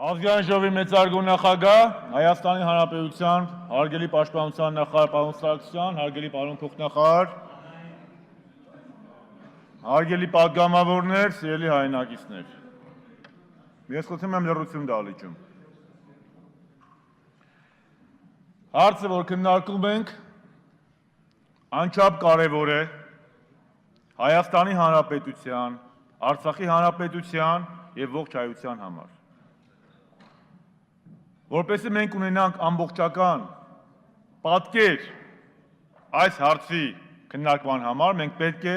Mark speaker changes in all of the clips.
Speaker 1: Ազգային ժողովի մեծարգո նախագահ, Հայաստանի Հանրապետության հարգելի պաշտպանության նախարար պարոն Սարգսյան, հարգելի պարոն փոխնախարար, հարգելի պատգամավորներ, սիրելի հայրենակիցներ։ Ես խնդրում եմ լռություն դալիճում։ Հարցը, որ քննարկում ենք, անչափ կարևոր է Հայաստանի Հանրապետության, Արցախի Հանրապետության եւ ողջ հայության համար։ Որպեսզի մենք ունենանք ամբողջական պատկեր այս հարցի քննարկման համար, մենք պետք է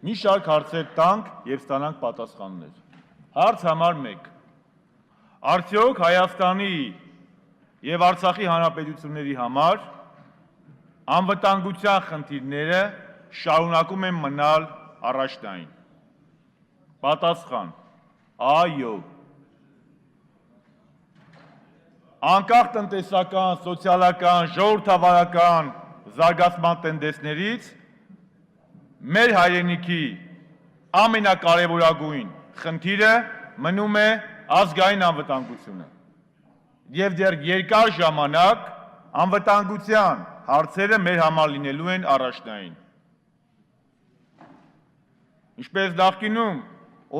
Speaker 1: մի շարք հարցեր տանք եւ ստանանք պատասխաններ։ Հարց համար 1. Արդյոք Հայաստանի եւ Արցախի հանրապետությունների համար անվտանգության խնդիրները շարունակում են մնալ առաջնային։ Պատասխան. այո։ Անկախ տնտեսական, սոցիալական, ժողովրդավարական զարգացման տենդեցներից մեր հայրենիքի ամենակարևորագույն խնդիրը մնում է ազգային անվտանգությունը։ Եվ դեռ երկար ժամանակ անվտանգության հարցերը մեր համար լինելու են առաջնային։ Ինչպես նախկինում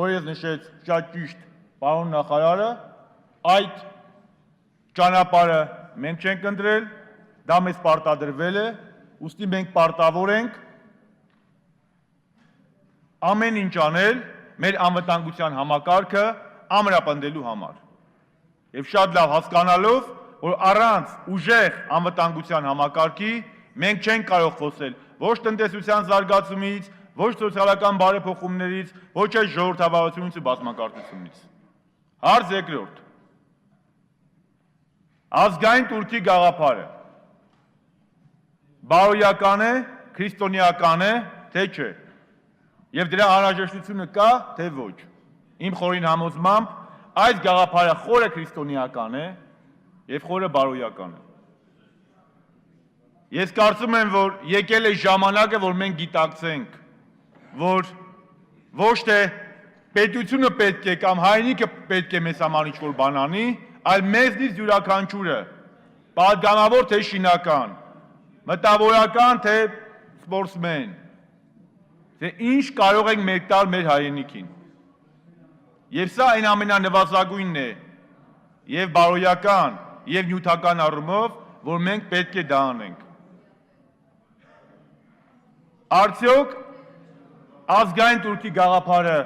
Speaker 1: օրերս նշեց շատ ճիշտ պարոն նախարարը, այդ ճանապարհը մենք չենք ընտրել, դա մեզ պարտադրվել է, ուստի մենք պարտավոր ենք ամեն ինչ անել մեր անվտանգության համակարգը ամրապնդելու համար։ Եվ շատ լավ հասկանալով, որ առանց ուժեղ անվտանգության համակարգի մենք չենք կարող խոսել ոչ տնտեսության զարգացումից, ոչ սոցիալական բարեփոխումներից, ոչ էլ ժողովրդավարությունից ու բազմակարծությունից։ Հարց 2. Ազգային տուրքի գաղափարը բարոյական է, քրիստոնեական է, թե չէ, եւ դրա անհրաժեշտությունը կա, թե ոչ։ Իմ խորին համոզմամբ այս գաղափարը խորը քրիստոնեական է եւ խորը բարոյական է։ Ես կարծում եմ, որ եկել է ժամանակը, որ մենք գիտակցենք, որ ոչ թե պետությունը պետք է կամ հայրենիքը պետք է մեզ համար ինչ-որ բան անի, այլ մեզնից յուրաքանչյուրը, պատգամավոր թե շինական, մտավորական թե սպորտսմեն, թե ինչ կարող ենք մեր տալ մեր հայրենիքին։ Եվ սա այն ամենանվազագույնն է եւ բարոյական եւ նյութական առումով, որ մենք պետք է դա անենք։ Արդյոք ազգային տուրքի գաղափարը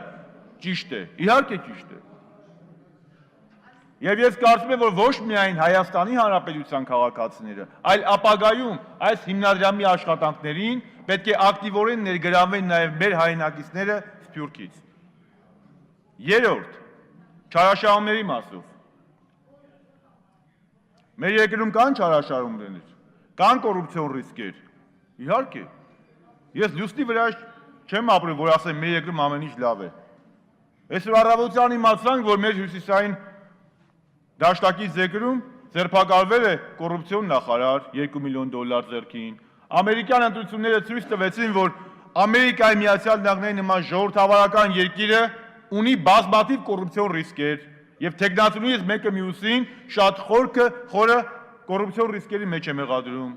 Speaker 1: ճիշտ է։ Իհարկե ճիշտ է։ Եվ ես կարծում եմ, որ ոչ միայն Հայաստանի Հանրապետության քաղաքացիները, այլ ապագայում այս հիմնադրամի աշխատանքներին պետք է ակտիվորեն ներգրավվեն նաև մեր հայրենակիցները Սփյուռքից։ 3. Չարաշահումների մասով։ Մեր երկրում կան չարաշահումներ, կան կոռուպցիոն ռիսկեր։ Իհարկե։ Ես լուսնի վրա չեմ ապրում, որ ասեմ մեր երկրում ամեն ինչ լավ է։ Այսօր առավոտյան իմացանք, որ մեր հյուսիսային դաշտակից երկրում ձերբակալվել է կոռուպցիոն նախարար, $2 միլիոն ձեռքին։ Ամերիկյան ընտրությունները ցույց տվեցին, որ Ամերիկայի Միացյալ Նահանգների նման ժողովրդավարական երկիրը ունի բազմաթիվ կոռուպցիոն ռիսկեր եւ թեկնածուներից մեկը մյուսին շատ խորը կոռուպցիոն ռիսկերի մեջ է մեղադրում։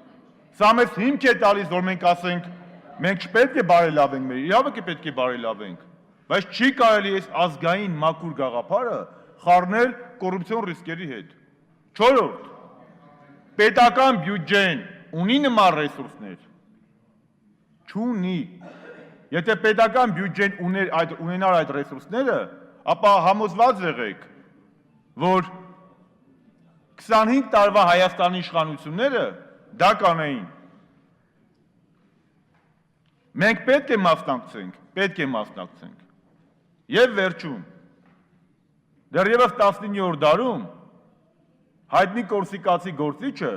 Speaker 1: Սա մեզ հիմք է տալիս, որ մենք ասենք, մենք չպետք է բարելավենք մեր, իհարկե պետք է բարելավենք, բայց չի կարելի այս ազգային մաքուր գաղափարը խառնել կոռուպցիոն ռիսկերի հետ։ 4. Պետական բյուջեն ունի նման ռեսուրսներ։ Չունի։ Եթե պետական բյուջեն ունենար այդ ռեսուրսները, ապա համոզված եղեք, որ 25 տարվա Հայաստանի իշխանությունները դա կանեին։ Մենք պետք է մասնակցենք։ Եվ վերջում դեռևս 19-րդ դարում հայտնի կորսիկացի գործիչը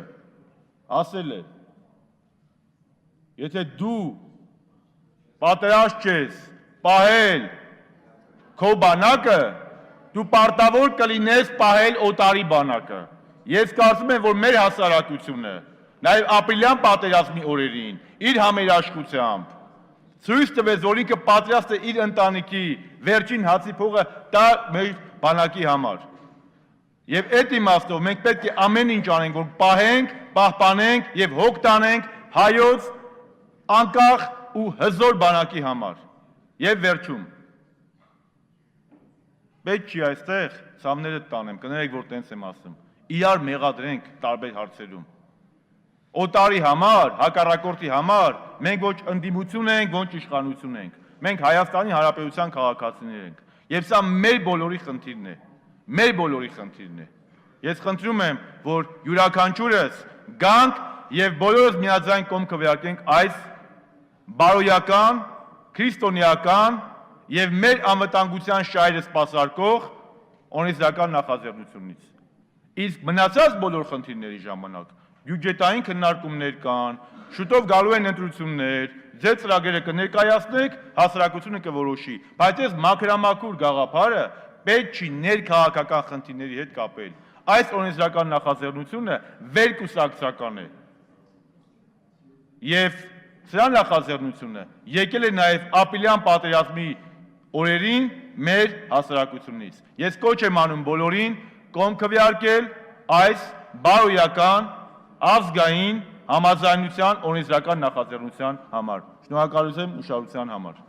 Speaker 1: ասել է. Եթե դու պատրաստ ես պահել քո բանակը, դու պարտավոր կլինես պահել օտարի բանակը։ Ես կարծում եմ, որ մեր հասարակությունը, նաև ապրիլյան պատերազմի օրերին, իր համերաշխությամբ ցույց տվեց, որ ինքը պատրաստ է իր ընտանիքի վերջին հացի փողը տա մեր բանակի համար։ Եվ այդ իմաստով մենք պետք է ամեն ինչ անենք, որ պահենք, պահպանենք եւ հոգ տանենք հայոց անկախ ու հզոր բանակի համար։ Եվ վերջում պետք չի այստեղ սամները տանեմ, կներեք, որ տենց եմ ասում։ Իրար մեղադրենք տարբեր հարցերում։ Օտարի համար, հակառակորդի համար մենք ոչ ընդդիմություն ենք, ոչ իշխանություն ենք։ Մենք Հայաստանի Հանրապետության քաղաքացիներ ենք։ Եվ սա մեր բոլորի խնդիրն է։ Մեր բոլորի խնդիրն է։ Ես խնդրում եմ, որ յուրաքանչյուրս գանք եւ բոլորս միաձայն կողմ քվեարկենք այս բարոյական, քրիստոնեական եւ մեր անվտանգության շահերը սպասարկող օրենսդրական նախաձեռնությունից։ Իսկ մնացած բոլոր խնդիրների ժամանակ բյուջետային քննարկումներ կան, շուտով գալու են ընտրություններ, ձեր ծրագրերը կներկայացնեք, հասարակությունը կորոշի, բայց այս մաքրամաքուր գաղափարը պետք չի ներքաղաքական խնդիրների հետ կապել։ Այս օրենսդրական նախաձեռնությունը վերկուսակցական է։ Եվ սրա նախաձեռնությունը եկել է նաև ապրիլյան պատերազմի օրերին մեր հասարակությունից։ Ես կոչ եմ անում բոլորին կողմ քվեարկել այս բարոյական ազգային համաձայնության օրենսդրական նախաձեռնության համար։ Շնորհակալություն ուշադրության համար։